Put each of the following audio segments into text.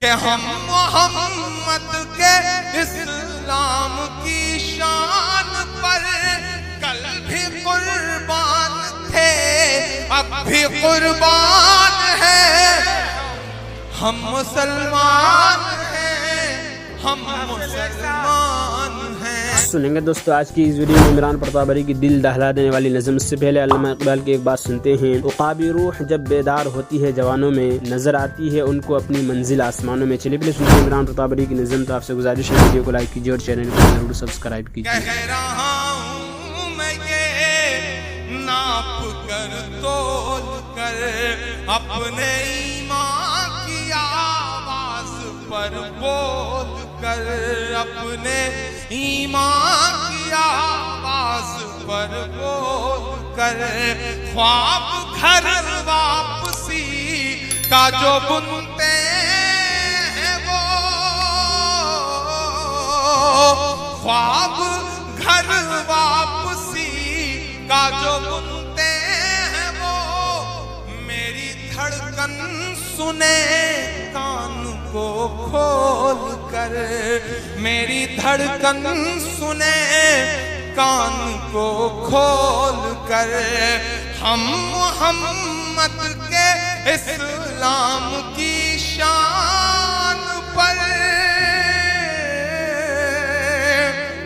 کہ ہم محمد کے اسلام کی شان پر کل بھی قربان تھے، اب بھی قربان ہیں، ہم مسلمان ہیں، ہم مسلمان ہیں۔ سنیں گے دوستو آج کی اس ویڈیو میں عمران پرتابری کی دل دہلا دینے والی نظم سے پہلے علامہ اقبال کی ایک بات سنتے ہیں۔ عقابی روح جب بیدار ہوتی ہے جوانوں میں، نظر آتی ہے ان کو اپنی منزل آسمانوں میں۔ چلیے پہلے سنتے ہیں عمران پرتابری کی نظم۔ تو آپ سے گزارش ہے ویڈیو کو لائک کیجیے اور چینل کو ضرور سبسکرائب کیجیے۔ کہہ رہا ہوں میں یہ ناپ کر تول کر، اپنے ایمان کی آواز پر بول کر، اپنے ایمان کی آواز پر بول کر، خواب گھر واپسی کا جو بنتے ہیں وہ، خواب گھر واپسی کا جو بنتے ہیں وہ، میری دھڑکن سنے کان کو کھول کر، میری دھڑکن سنے کان کو کھول کر، ہم محمد کے اسلام کی شان پر۔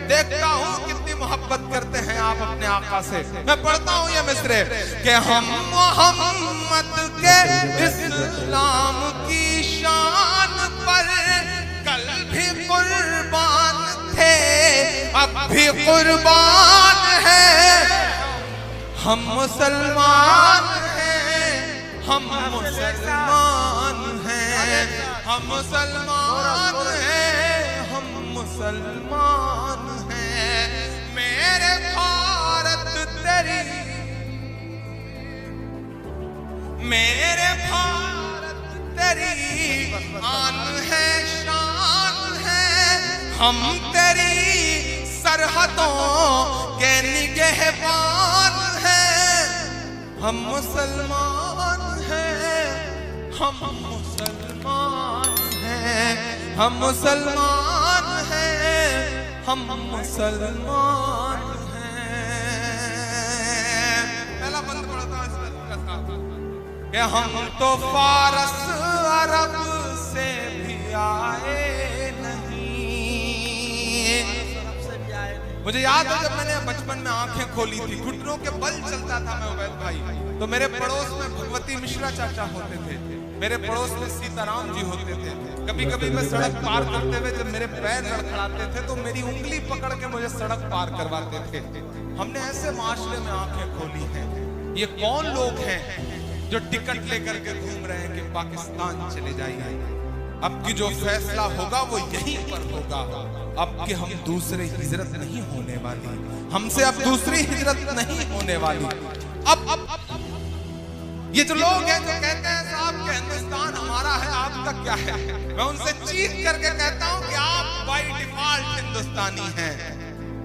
دیکھتا ہوں کتنی محبت کرتے ہیں آپ اپنے آقا سے۔ میں پڑھتا ہوں یہ مصرے کہ ہم محمد کے اسلام کی شان پر کل بھی قربان تھے، اب بھی قربان ہیں، ہم مسلمان ہیں، ہم مسلمان ہیں، ہم مسلمان ہیں، ہم مسلمان ہیں۔ میرے بھارت تیری، میرے بھارت تیری آن ہے، شان ہے، ہم تیری سرحدوں کے نگہبان ہیں، ہم مسلمان ہیں، ہم مسلمان ہیں، ہم مسلمان ہیں، ہم مسلمان ہیں۔ پہلا بند پڑھتا ہوں اس کا کہ ہم تو فارس عرب سے بھی آئے نہیں۔ مجھے یاد ہے جب میں نے بچپن میں آنکھیں کھولی تھی، گھٹنوں کے بل چلتا تھا میں عبید بھائی، تو میرے پڑوس میں بھگوتی مشرا چاچا ہوتے تھے، میرے پڑوس میں سیتا رام جی ہوتے تھے۔ کبھی کبھی میں سڑک پار کرتے ہوئے جب میرے پیر لڑکھڑاتے تھے تو میری انگلی پکڑ کے مجھے سڑک پار کرواتے تھے۔ ہم نے ایسے معاشرے میں آنکھیں کھولی ہیں۔ یہ کون لوگ ہیں جو ٹکٹ لے کر کے گھوم رہے ہیں کہ پاکستان چلے جائیے؟ اب کی جو فیصلہ ہوگا وہ یہیں پر ہوگا۔ اب کہ ہم دوسرے ہجرت نہیں ہونے والی، ہم سے اب دوسری ہجرت نہیں ہونے والی۔ اب یہ جو لوگ ہیں جو کہتے ہیں صاحب کہ ہندوستان ہمارا ہے، آپ کا کیا ہے، میں ان سے چیخ کر کے کہتا ہوں کہ آپ بائی ڈیفالٹ ہندوستانی ہیں۔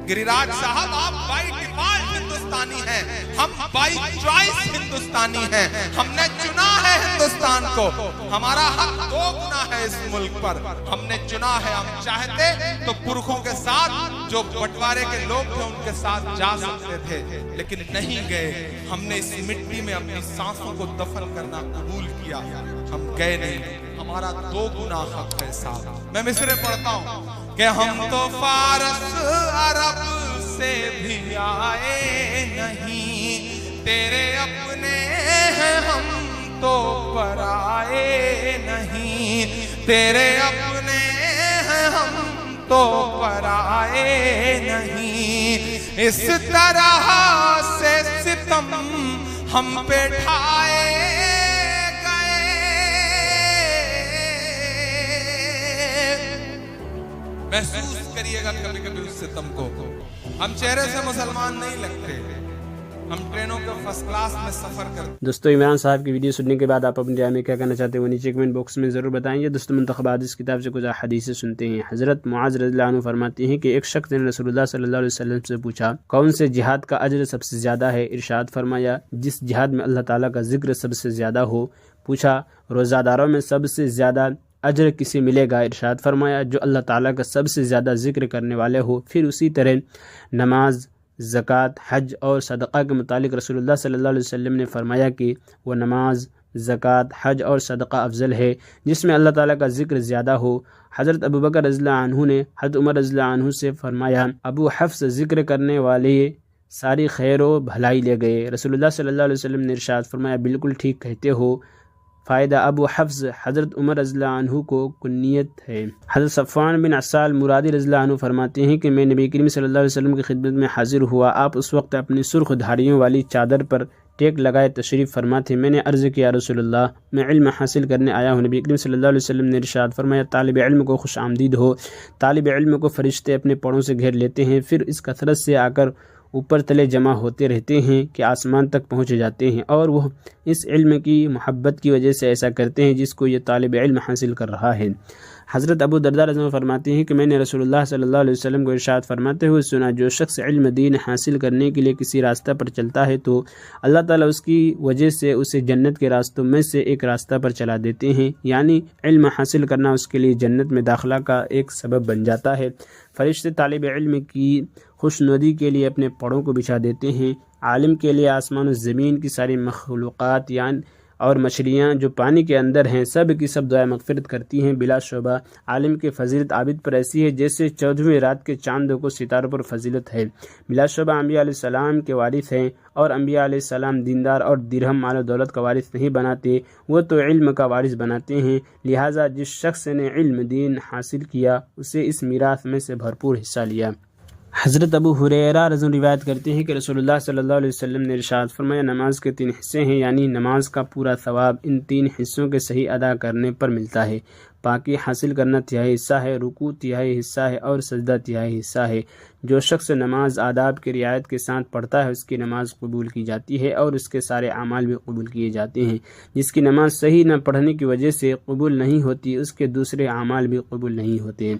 گری راج صاحب آپ بائی ڈیفالٹ ہندوستانی ہیں، ہم بائی چوائس ہندوستانی ہیں۔ ہم نے چنا ہے ہندوستان کو، ہمارا حق دو گنا ہے اس ملک پر۔ ہم نے چنا ہے، ہم چاہتے تو پرکھوں کے ساتھ جو بٹوارے کے لوگ تھے ان کے ساتھ جا سکتے تھے، لیکن نہیں گئے۔ ہم نے اس مٹی میں اپنی سانسوں کو دفن کرنا قبول کیا، ہم گئے نہیں۔ ہمارا دو گنا حق ہے صاحب۔ میں مصرے پڑھتا ہوں کہ ہم تو فارس عرب سے بھی آئے نہیں، تیرے اپنے ہیں ہم تو پرائے نہیں، تیرے اپنے ہیں ہم تو پرائے نہیں۔ اس طرح سے ستم ہم پہ ڈھائے محسوس کریے گا کبھی کبھی اس ستم کو۔ ہم چہرے سے مسلمان نہیں لگتے، ہم ٹرینوں کے فرسٹ کلاس میں سفر کرتے۔ دوستو عمران صاحب کی ویڈیو سننے کے بعد آپ اپنی رائے میں کیا کہنا چاہتے ہیں وہ نیچے کمنٹ باکس میں ضرور بتائیں گے۔ دوستو منتخبات اس کتاب سے کچھ حدیثیں سنتے ہیں۔ حضرت معاذ رضی اللہ عنہ فرماتے ہیں کہ ایک شخص نے رسول اللہ صلی اللہ علیہ وسلم سے پوچھا کون سے جہاد کا اجر سب سے زیادہ ہے؟ ارشاد فرمایا جس جہاد میں اللہ تعالیٰ کا ذکر سب سے زیادہ ہو۔ پوچھا روزہ داروں میں سب سے زیادہ اجر کسے ملے گا؟ ارشاد فرمایا جو اللہ تعالیٰ کا سب سے زیادہ ذکر کرنے والے ہو۔ پھر اسی طرح نماز، زکوٰۃ، حج اور صدقہ کے متعلق رسول اللہ صلی اللہ علیہ وسلم نے فرمایا کہ وہ نماز، زکوٰۃ، حج اور صدقہ افضل ہے جس میں اللہ تعالیٰ کا ذکر زیادہ ہو۔ حضرت ابوبکر رضی اللہ عنہ نے حضرت عمر رضی اللہ عنہ سے فرمایا ابو حفص ذکر کرنے والے ساری خیر و بھلائی لے گئے۔ رسول اللہ صلی اللہ علیہ وسلم نے ارشاد فرمایا بالکل ٹھیک کہتے ہو۔ فائدہ ابو حفص حضرت عمر رضی اللہ عنہ کو کنیت ہے۔ حضرت صفوان بن عسال مرادی رضی اللہ عنہ فرماتے ہیں کہ میں نبی کریم صلی اللہ علیہ وسلم کی خدمت میں حاضر ہوا۔ آپ اس وقت اپنی سرخ دھاریوں والی چادر پر ٹیک لگائے تشریف فرما تھے۔ میں نے عرض کیا رسول اللہ میں علم حاصل کرنے آیا ہوں۔ نبی کریم صلی اللہ علیہ وسلم نے ارشاد فرمایا طالب علم کو خوش آمدید ہو۔ طالب علم کو فرشتے اپنے پروں سے گھیر لیتے ہیں، پھر اس کثرت سے آ کر اوپر تلے جمع ہوتے رہتے ہیں کہ آسمان تک پہنچ جاتے ہیں، اور وہ اس علم کی محبت کی وجہ سے ایسا کرتے ہیں جس کو یہ طالب علم حاصل کر رہا ہے۔ حضرت ابو درداء رضی اللہ عنہ فرماتے ہیں کہ میں نے رسول اللہ صلی اللہ علیہ وسلم کو ارشاد فرماتے ہوئے سنا جو شخص علم دین حاصل کرنے کے لیے کسی راستہ پر چلتا ہے تو اللہ تعالیٰ اس کی وجہ سے اسے جنت کے راستوں میں سے ایک راستہ پر چلا دیتے ہیں، یعنی علم حاصل کرنا اس کے لیے جنت میں داخلہ کا ایک سبب بن جاتا ہے۔ فرشتے طالب علم کی خوشنودی کے لیے اپنے پروں کو بچھا دیتے ہیں۔ عالم کے لیے آسمان و زمین کی ساری مخلوقات اور مچھلیاں جو پانی کے اندر ہیں سب کی سب دعائے مغفرت کرتی ہیں۔ بلا شبہ عالم کی فضیلت عابد پر ایسی ہے جیسے 14ویں رات کے چاند کو ستاروں پر فضیلت ہے۔ بلا شبہ انبیاء علیہ السلام کے وارث ہیں، اور انبیاء علیہ السلام دیندار اور درہم مال و دولت کا وارث نہیں بناتے، وہ تو علم کا وارث بناتے ہیں۔ لہٰذا جس شخص نے علم دین حاصل کیا اسے اس میراث میں سے بھرپور حصہ لیا۔ حضرت ابو ہریرہ رضی اللہ عنہ روایت کرتے ہیں کہ رسول اللہ صلی اللہ علیہ وسلم نے ارشاد فرمایا نماز کے 3 حصے ہیں، یعنی نماز کا پورا ثواب ان 3 حصوں کے صحیح ادا کرنے پر ملتا ہے۔ پاکی حاصل کرنا تہائی حصہ ہے، رکوع تہائی حصہ ہے اور سجدہ تہائی حصہ ہے۔ جو شخص نماز آداب کی رعایت کے ساتھ پڑھتا ہے اس کی نماز قبول کی جاتی ہے اور اس کے سارے اعمال بھی قبول کیے جاتے ہیں۔ جس کی نماز صحیح نہ پڑھنے کی وجہ سے قبول نہیں ہوتی اس کے دوسرے اعمال بھی قبول نہیں ہوتے۔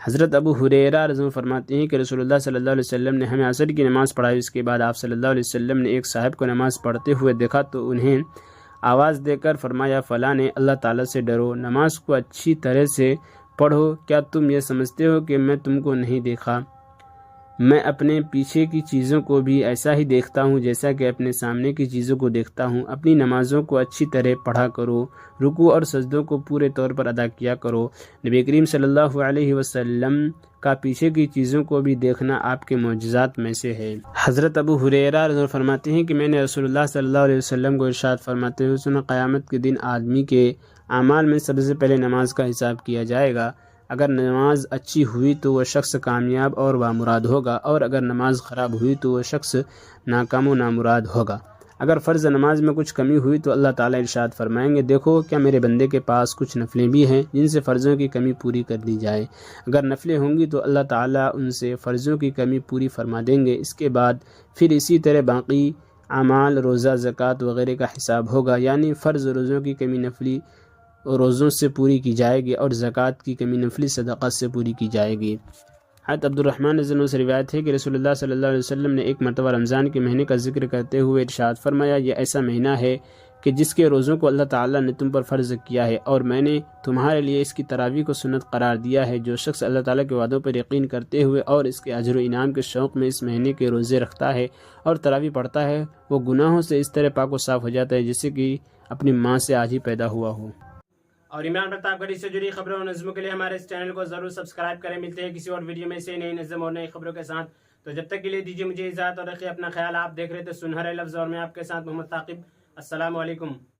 حضرت ابو ہریرہ رضی اللہ عنہ فرماتے ہیں کہ رسول اللہ صلی اللہ علیہ وسلم نے ہمیں عصر کی نماز پڑھائی، اس کے بعد آپ صلی اللہ علیہ وسلم نے ایک صاحب کو نماز پڑھتے ہوئے دیکھا تو انہیں آواز دے کر فرمایا فلاں نے اللہ تعالیٰ سے ڈرو، نماز کو اچھی طرح سے پڑھو۔ کیا تم یہ سمجھتے ہو کہ میں تم کو نہیں دیکھا؟ میں اپنے پیچھے کی چیزوں کو بھی ایسا ہی دیکھتا ہوں جیسا کہ اپنے سامنے کی چیزوں کو دیکھتا ہوں۔ اپنی نمازوں کو اچھی طرح پڑھا کرو، رکوع اور سجدوں کو پورے طور پر ادا کیا کرو۔ نبی کریم صلی اللہ علیہ وسلم کا پیچھے کی چیزوں کو بھی دیکھنا آپ کے معجزات میں سے ہے۔ حضرت ابو ہریرہ رضی اللہ عنہ فرماتے ہیں کہ میں نے رسول اللہ صلی اللہ علیہ وسلم کو ارشاد فرماتے ہوئے سنا قیامت کے دن آدمی کے اعمال میں سب سے پہلے نماز کا حساب کیا جائے گا۔ اگر نماز اچھی ہوئی تو وہ شخص کامیاب اور بامراد ہوگا، اور اگر نماز خراب ہوئی تو وہ شخص ناکام و نامراد ہوگا۔ اگر فرض نماز میں کچھ کمی ہوئی تو اللہ تعالیٰ ارشاد فرمائیں گے دیکھو کیا میرے بندے کے پاس کچھ نفلیں بھی ہیں جن سے فرضوں کی کمی پوری کر دی جائے۔ اگر نفلیں ہوں گی تو اللہ تعالیٰ ان سے فرضوں کی کمی پوری فرما دیں گے۔ اس کے بعد پھر اسی طرح باقی اعمال روزہ، زکوٰۃ وغیرہ کا حساب ہوگا، یعنی فرض روزوں کی کمی نفلی روزوں سے پوری کی جائے گی اور زکوٰۃ کی کمی نفلی صدقات سے پوری کی جائے گی۔ حضرت عبد الرحمن رضی اللہ عنہ سے روایت ہے کہ رسول اللہ صلی اللہ علیہ وسلم نے ایک مرتبہ رمضان کے مہینے کا ذکر کرتے ہوئے ارشاد فرمایا یہ ایسا مہینہ ہے کہ جس کے روزوں کو اللہ تعالیٰ نے تم پر فرض کیا ہے، اور میں نے تمہارے لیے اس کی تراویح کو سنت قرار دیا ہے۔ جو شخص اللہ تعالیٰ کے وعدوں پر یقین کرتے ہوئے اور اس کے اجر و انعام کے شوق میں اس مہینے کے روزے رکھتا ہے اور تراویح پڑھتا ہے وہ گناہوں سے اس طرح پاک و صاف ہو جاتا ہے جیسے کہ اپنی ماں سے آج ہی پیدا ہوا ہو۔ اور عمران پرتاپ گڑھی سے جڑی خبروں اور نظموں کے لیے ہمارے اس چینل کو ضرور سبسکرائب کریں۔ ملتے ہیں کسی اور ویڈیو میں سے نئی نظم اور نئی خبروں کے ساتھ، تو جب تک کے لیے دیجیے مجھے اجازت اور رکھیے اپنا خیال۔ آپ دیکھ رہے تھے سنہرے لفظ اور میں آپ کے ساتھ محمد ثاقب۔ السلام علیکم۔